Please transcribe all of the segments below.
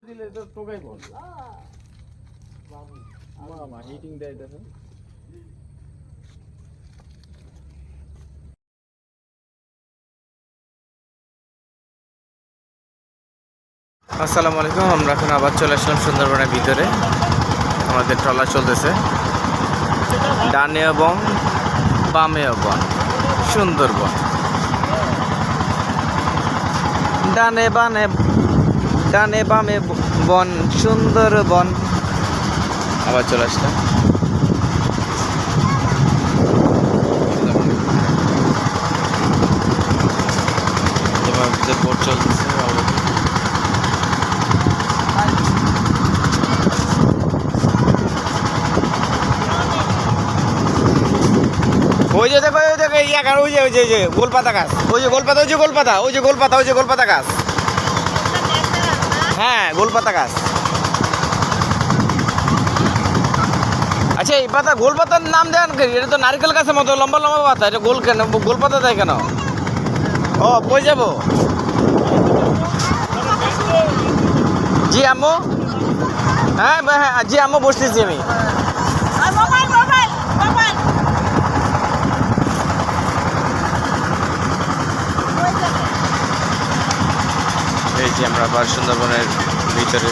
দিলে তো টোকাই পড়ে। মামা হিটিং দেয় দেখো। আসসালামু আলাইকুম। আমরা এখন আবার চলে আসলাম সুন্দরবনের ভিতরে। আমাদের ট্রলার চলতেছে ডানে এবং বামে বন সুন্দরবন। ডানে বামে বন সুন্দরবন। আবার চলে আসলাম। বোট চলতেছে। ওই যে দেখো ইয়া গাছ, ওই যে গোলপাতা গাছ, ওই যে গোলপাতা গাছ। হ্যাঁ, গোলপাতা গাছ। আচ্ছা, এই পাতা গোলপাতার নাম দেন? এটা তো নারকেল গাছের মতো লম্বা লম্বা পাতা, এটা গোল কেন, গোলপাতা দেয় কেন? ও, কই যাবো? জি আম্মু। হ্যাঁ জি আম্মু, বসতেছি আমি। এই যে আমরা আবার সুন্দরবনের ভিতরে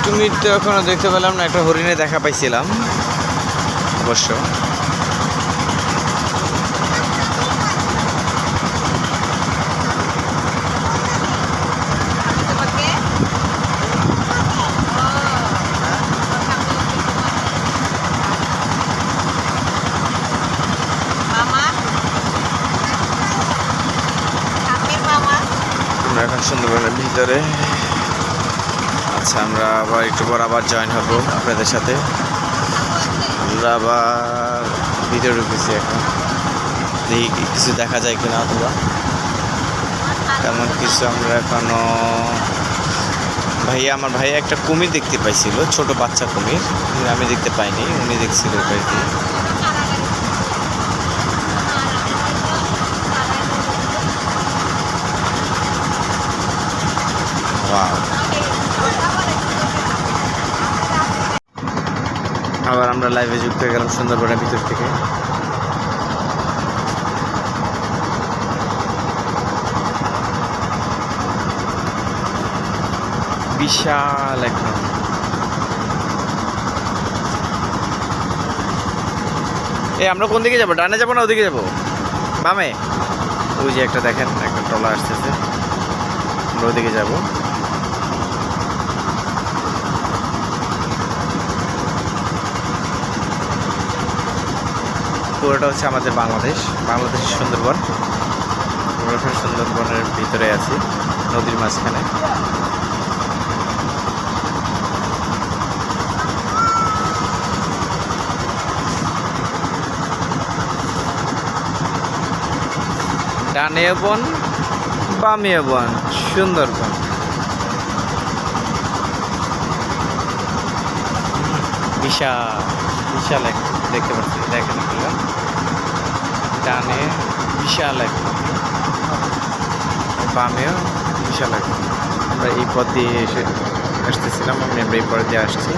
কুমির তো এখনো দেখতে পেলাম না। একটা হরিণে দেখা পাইছিলাম অবশ্য। আমরা এখন সুন্দরবনের ভিতরে। আচ্ছা, আমরা আবার একটু পর আবার জয়েন হব আপনাদের সাথে। আমরা আবার ভিতরে ঢুকেছি এখন। দেখি কিছু দেখা যায় কিনা, অথবা তেমন কিছু আমরা এখনো। আমার ভাইয়া একটা কুমির দেখতে পাইছিল, ছোট বাচ্চা কুমির। আমি দেখতে পাইনি, উনি দেখছিল। আবার আমরা লাইভে যুক্ত হয়ে গেলাম সুন্দরবনের ভিতর থেকে। বিশাল একদম। আমরা কোন দিকে যাবো? ডানে যাবো না ওদিকে যাবো? বামে। ওই যে একটা দেখেন, একটা ট্রলার আসতেছে। আমরা ওদিকে যাবো। পুরোটা হচ্ছে আমাদের বাংলাদেশের সুন্দরবন। সুন্দরবনের ভিতরে আছি, নদীর মাঝখানে। ডানে বন বামে বন সুন্দরবন। বিশাল এক দেখতে পাচ্ছি। দেখেন ডানে বিশাল এক, বামেও বিশাল এক। আমরা এই পথ দিয়ে আসতেছিলাম। আমরা এই পথ দিয়ে আসছি।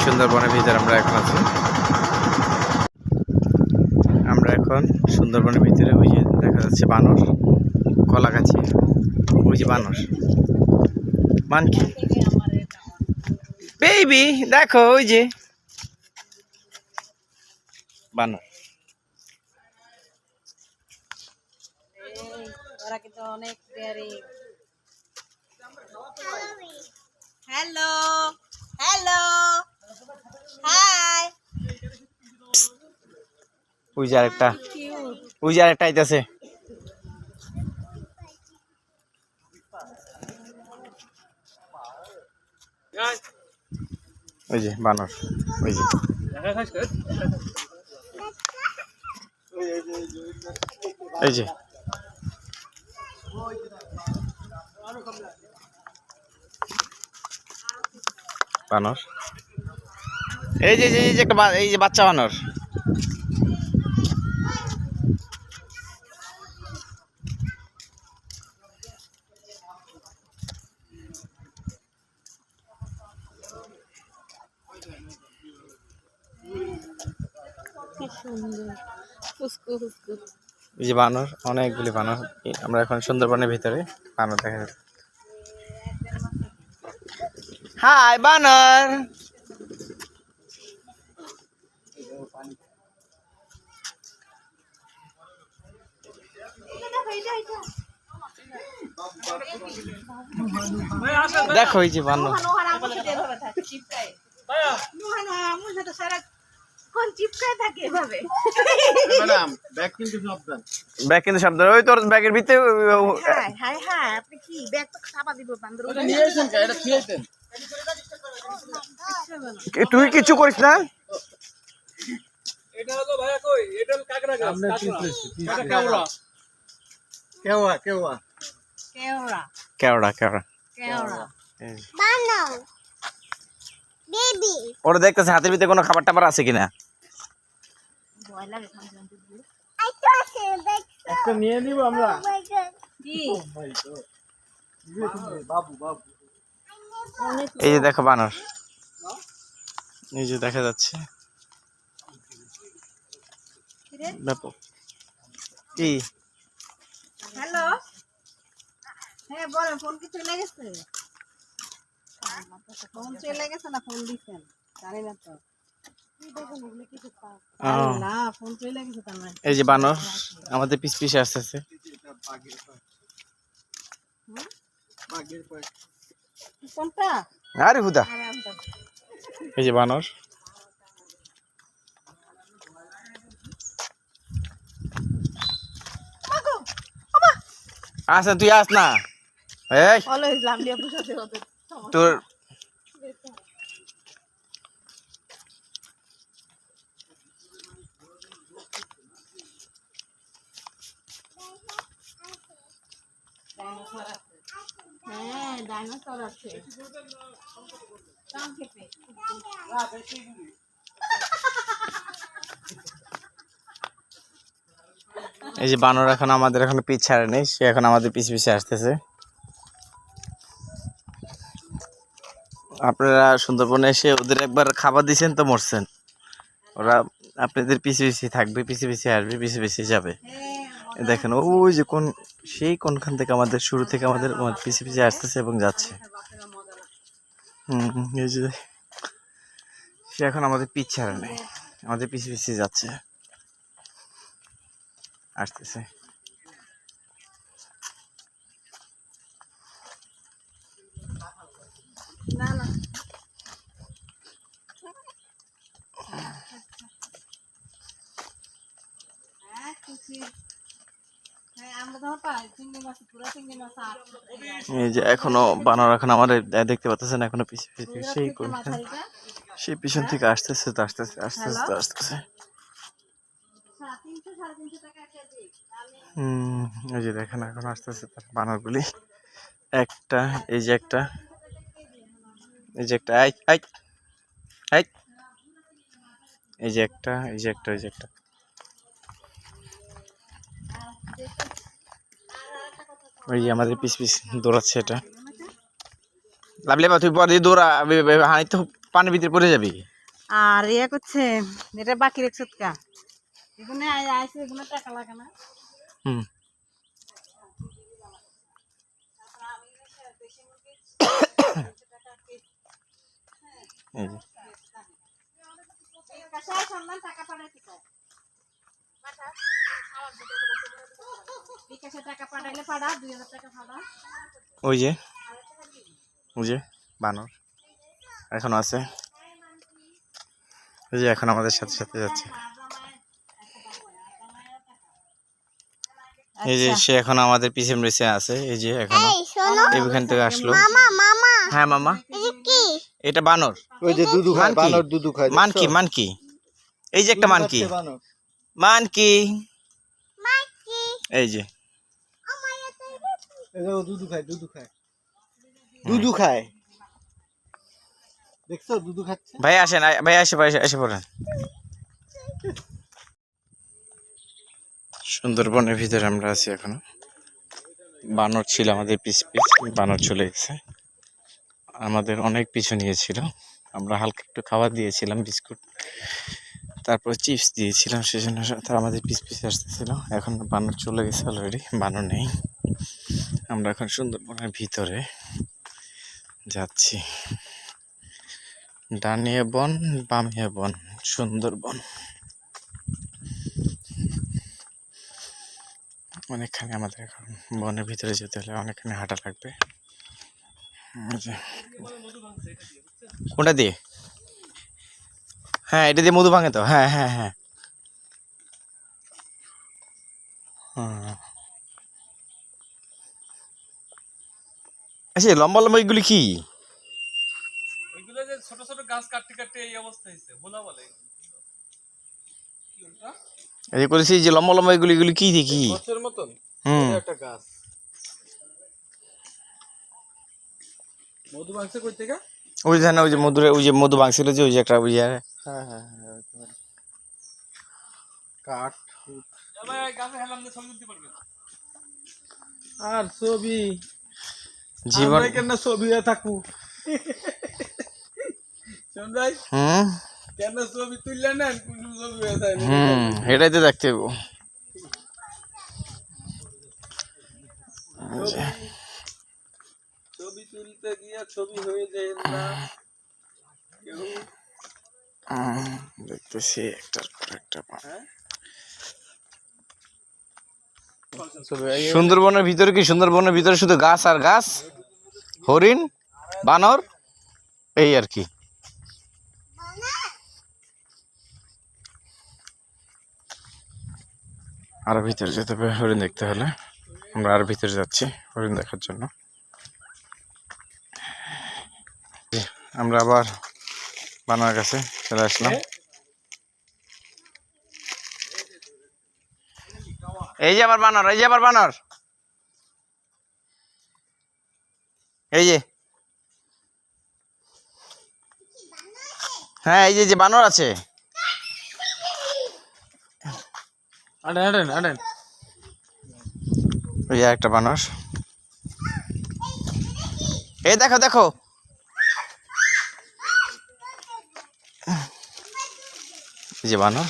সুন্দরবনের ভিতরে আমরা এখন আছি। আমরা এখন সুন্দরবনের ভিতরে। ওই যে দেখা যাচ্ছে বানর, কলা গাছে। ওই যে বানর, মানকি বেবি, দেখো ওই যে বানর। Hello hello hi. ওই যে আরেকটা আইতাছে। ওই যে বানর, ওই যে এই যে বানর, এই যে এই যে একটা এই যে বাচ্চা বানর। এই যে বানর, অনেকগুলি বানর। আমরা এখন সুন্দরবনের ভিতরে বানর দেখা যাচ্ছে। হাই বানর। দেখো এই যে বানর। ব্যাগ কিন্তু শব্দ, ওই তোর ব্যাগের ভিতরে তুই কিছু করিস না। কেওড়া কেওড়া ওরা দেখতেছে হাতের ভিতরে কোনো খাবার টাবার আছে কিনা। নিয়ে নিব আমরা। এই যে দেখো বানর, এই যে দেখা যাচ্ছে ব্যাপক। কি হ্যালো, হ্যাঁ বলেন, ফোন কি চলে গেছে? ফোন চলে গেছে না ফোন দিচ্ছেন জানি না তো। না ফোন চলে গেছে তার মানে। এই যে বানর আমাদের পিছ পিছে আসতেছে। কোনটা? আরে হুদা, এই যে বানর। আচ্ছা তুই আস না, এই তোর হ্যাঁ ডাইনোসর আছে। এই যে বানর এখন আমাদের এখন পিছ ছাড়ে নেই, সে এখন আমাদের পিছে পিছে আসতেছে। আপনারা সুন্দরবনে এসে ওদের একবার খাবার দিয়েছেন তো মরছেন। ওরা আপনাদের পিছে পিছিয়ে থাকবে, পিছে পিছিয়ে আসবে, পিছে পিছিয়ে যাবে। দেখেন ওই যে কোন সেই কোনখান থেকে আমাদের শুরু থেকে আমাদের পিছে পিছিয়ে আসতেছে এবং যাচ্ছে। এই যে সে এখন আমাদের পিছ ছাড়ে নেই, আমাদের পিছে পিছিয়ে যাচ্ছে, আসতেছে। না না এই যে এখনো বানর এখন আমাদের দেখতে পাচ্ছেন, এখনো পিছে পিছে সেই কোনখান সেই পিছন থেকে আসতেছে তো আসতেছে আসতেছে আসতেছে। এই যে দেখেন এখন আসতেছে বানরগুলি। একটা এই যে একটা, এই যে একটা, এই যে একটা, এই যে একটা, এই যে একটা। ওই যে আমাদের পিছ পিছ দৌড়াচ্ছে এটা। লাভলে বা তুই পরে দৌড়া, হানি তো পানির ভিতরে পড়ে যাবি। আর ইয়ে করছে এটা বাকি রেখছ কা এখানে আইছে, এখানে টাকা লাগে না। ওই যে ওই যে বানর এখনো আছে, এই যে এখন আমাদের সাথে সাথে যাচ্ছে। এই যে সে এখন আমাদের পিছে পিছে আছে, এই যে এখনো এইখান থেকে আসলো। হ্যাঁ মামা, এটা বানর। ওই যে দুধু খায়, বানর দুধু খায়। মানকি মানকি এই যে একটা মানকি, মানকি এই যে দুধু খায়, দুধু খায়, দুধু খায়, দেখছো দুধু খাচ্ছে। ভাই আসেন, ভাই এসে পড়েন। সুন্দরবনের ভিতরে আমরা আছি এখনো। বানর ছিল আমাদের পিছ বানর চলে গেছে, আমাদের অনেক পিছু নিয়েছিল। আমরা হালকা একটু খাবার দিয়েছিলাম, বিস্কুট, তারপর চিপস দিয়েছিলাম, সেজন্য তারা আমাদের পিছ আসতেছিল। এখন বানর চলে গেছে অলরেডি, বানর নেই। আমরা এখন সুন্দরবনের ভিতরে যাচ্ছি। ডানিয়া বন, বামিয়া বন, সুন্দরবন। অনেকখানি আমাদের এখন বনের ভিতরে যেতে হলে অনেকখানি হাঁটা লাগবে। কোনটা দিয়ে? হ্যাঁ, এটা দিয়ে মধু ভাঙে তো। হ্যাঁ হ্যাঁ হ্যাঁ, আচ্ছা লম্বা লম্বা এগুলি কি? ওইগুলো যে ছোট ছোট গাছ কাটতে কাটতে এই অবস্থা হয়েছে, ভোলা বলে কি ওটা? এই যে করেছি যে লম্বা লম্বা এগুলি, এগুলি কি দেখি? গাছের মতন একটা গাছ। মধু ভাঙছে কই থেকে? ওই যে না, ওই যে মধুরে, ওই যে মধু ভাঙছিল যে, ওই যে একটা ওই যে হ্যাঁ হ্যাঁ হ্যাঁ, কাঠ ভাই গাছে হেলাম দিয়ে ছবি তুলতে পারবেন। আর ছবি জীবন। আমরা কেন ছবি থাকু শোন ভাই, কেন ছবি তুললে না, কোন ছবি হয়ে যায় না। এটাই তো দেখতে হবে। ছবি তুলতে গিয়ে ছবি হয়ে যায় না কেউ। দেখতেছি একটার পর একটা। সুন্দরবনের ভিতরে কি? সুন্দরবনের ভিতরে শুধু গাছ আর গাছ, হরিণ, বানর, এই আর কি। আরো ভিতরে যেতে হবে হরিণ দেখতে হলে। আমরা আরো ভিতরে যাচ্ছি হরিণ দেখার জন্য। আমরা আবার বানর কাছে চলে আসলাম। এই যে আবার বানর, এই যে আবার বানর, এই যে। হ্যাঁ, এই যে বানর আছে। আড়েন আড়েন আড়েন, ওই যে একটা বানর, এই দেখো দেখো, এই যে বানর।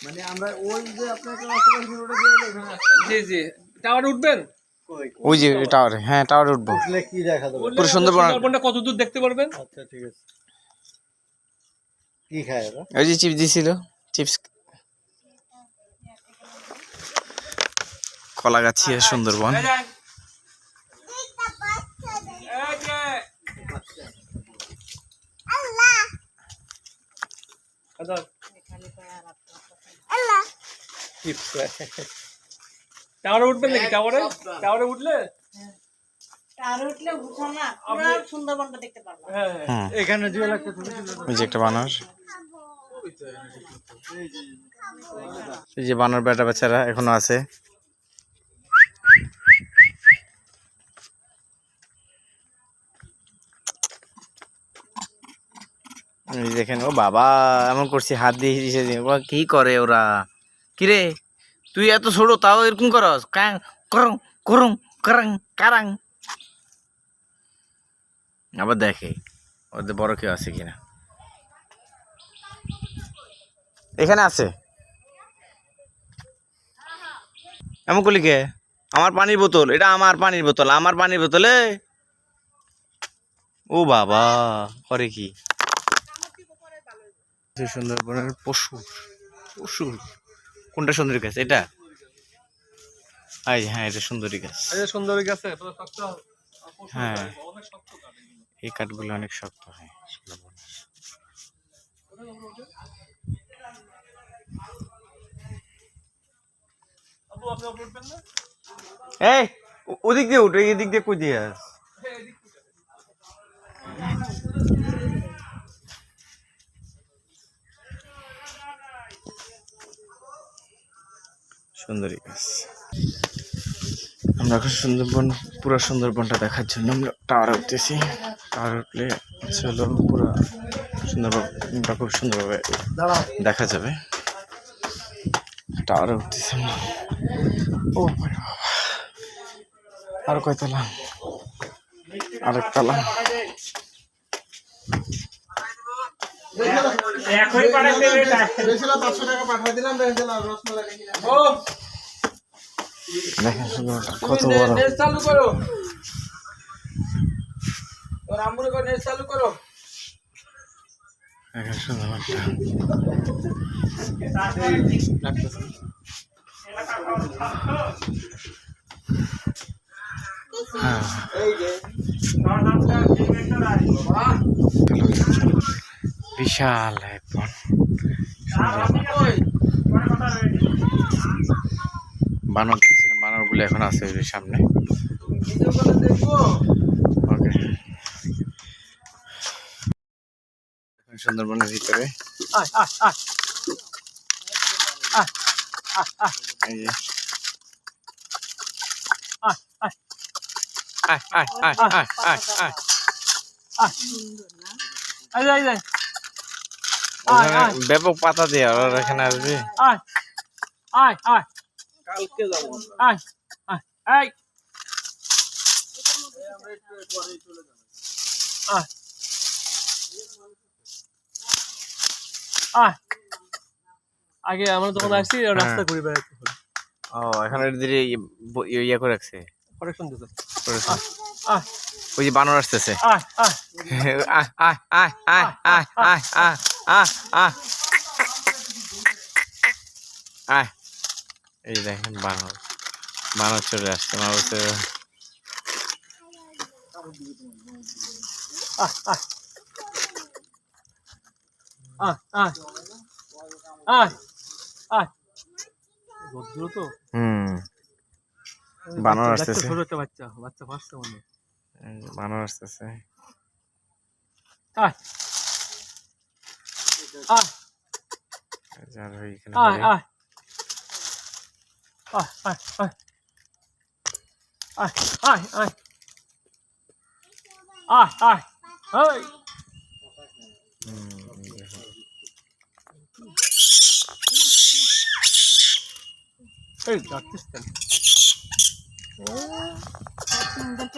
মানে আমরা ওই যে আপনাকে রোডে দিয়ে ওখানে আসতাম। জি জি, টাওয়ারে উঠবেন। ওই যে টাওয়ারে, হ্যাঁ টাওয়ারে উঠবো। উঠলে কি দেখা যাবে? পুরো সুন্দরবন। সুন্দরবনটা কত দূর দেখতে পারবেন। আচ্ছা ঠিক আছে। কি খায় ওরা? ওই যে চিপস দিছিল, চিপস। কলাগাছি আর সুন্দরবন। এই যাই। এই যে আচ্ছা, চিপস টাওয়ারে উঠবেন নাকি? টাওয়ারে টাওয়ারে উঠলে আর উঠলে বুঝো না, পুরো সুন্দরবনটা দেখতে পারবো। হ্যাঁ হ্যাঁ। এখানে জুয়েল একটা ছবি তুলে দাও। ওই যে একটা বানর, এই যে বানর বেটা বেচারা এখনো আছে। এই দেখেন, ও বাবা এমন করছি, হাত দিয়ে হিসে দিয়ে। ওরা কি করে ওরা? কিরে তুই এত ছোট তাও এরকম করস? করং করং কারাং কারাং। আবার দেখে ওদের বড় কেউ আছে কিনা। এখানে আছে। এমন করলি কে? আমার পানির বোতল, এটা আমার পানির বোতল, আমার পানির বোতলে। ও বাবা, করে কি? সুন্দরবনের পশু, পশু কোনটা সুন্দরী গাছ? এটা? হ্যাঁ, এটা সুন্দরী গাছ। এই যে সুন্দরী গাছে তো শক্ত। হ্যাঁ, অনেক শক্ত কাঠ। এই কাঠগুলো অনেক শক্ত হয় সুন্দরবনে। আপু আপনি উঠবেন না? এই ওদিক দিয়ে উঠে এদিক দিয়ে কই দিয়ে সুন্দরী গাছ। আমরা এখন সুন্দরবন, পুরো সুন্দরবনটা দেখার জন্য আমরা টাওয়ারে উঠতেছি। টাওয়ারে উঠলে হলো পুরো সুন্দরবনটা খুব সুন্দরভাবে দেখা যাবে। টাওয়ারে উঠতেছি আমরা। ও বাবা, আর কয়তলা? আরেক তলা। দেখেন সুন্দরবনটা কত বড়। চালু করো, তোর আম্মুর করে নেট চালু করো। দেখেন সুন্দরবনটা। হ্যাঁ, বিশাল এক বন। বানর দেখছিলাম, বানরগুলো এখন আছে ওই সামনে। ওকে, সুন্দরবনের ভিতরে এই যে ব্যাপক পাতা দিয়ে আর এখানে আসবে। কালকে যাবো আগে আমরা যখন আসছি রাস্তা ঘুরে বেড়াতে হলো। ও, এখন ধীরে ইয়ে করে রাখছে। প্রোটেকশন দিতে। ওই যে বানর আসতেছে। এই দেখেন বানর, বানর চলে আসছে। মানুষ বানর আসতেছে, বানর আসতেছে।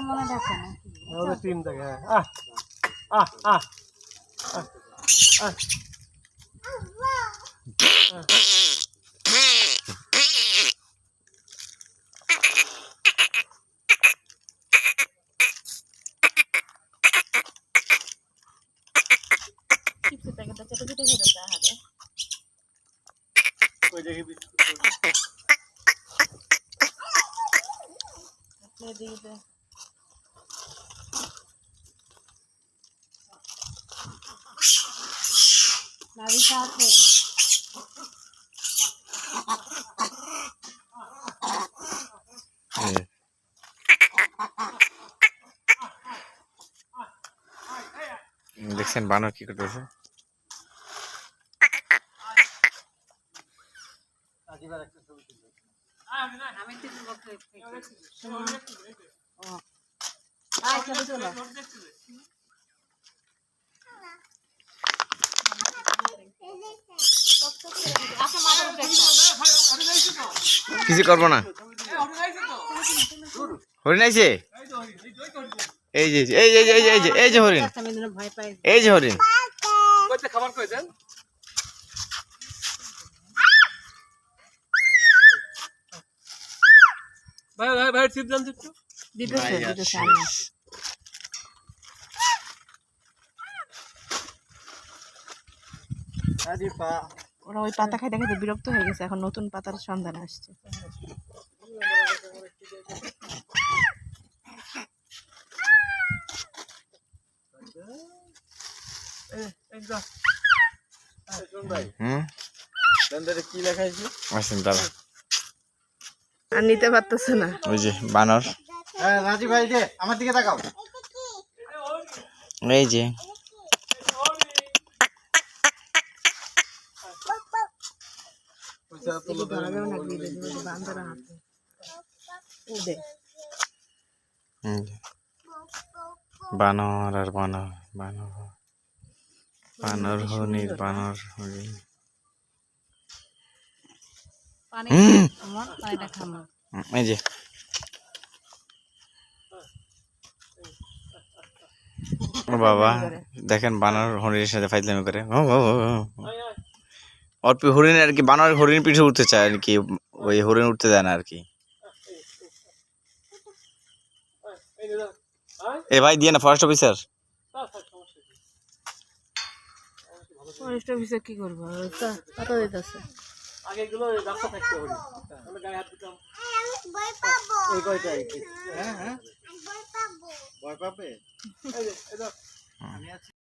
মনে দেখে না টিম থাকে। দেখছেন বানর কি করতেছে? কিছু করবো না। হরিণ আইছে, এই যে এই যে এই যে এই যে এই যে হরিণ, এই যে হরিণ। খাবার কই দেন? ভাই ভাই ভাই চিপ জানতে একটু দিতেছে ওরা ওই পাতা খাইতে খাইতে বিরক্ত হয়ে গেছে, এখন নতুন পাতার সন্ধান আসছে। কি লেখা আছে? আসেন দাদা। আর নিতে পারতেছে না। ওই যে বানর রাজীব ভাই যে আমার দিকে তাকাও। এই যে হুম, বানর আর বানর বানর বানর হরিণ বানর হরিণ পানি হুম। আমার পানিটা খামো এই যে ও বাবা দেখেন বানর হরিণের সাথে ফাইজলামি করে ওর হরিণ আর কি বানর হরিণ পিঠে উঠতে চায় আর কি ওই হরিণ উঠতে দেয় না আর কি এ ভাই দিয়ে না ফরেস্ট অফিসার ফরেস্ট অফিসে কি করবো কত দিতেছে আগে এগুলো রাস্তা থাকতে হবে তাহলে গায়ে হাত দিতাম এই কয়টাই হ্যাঁ হ্যাঁ ভয় পাবে এই যে এই দাও। আমি আছি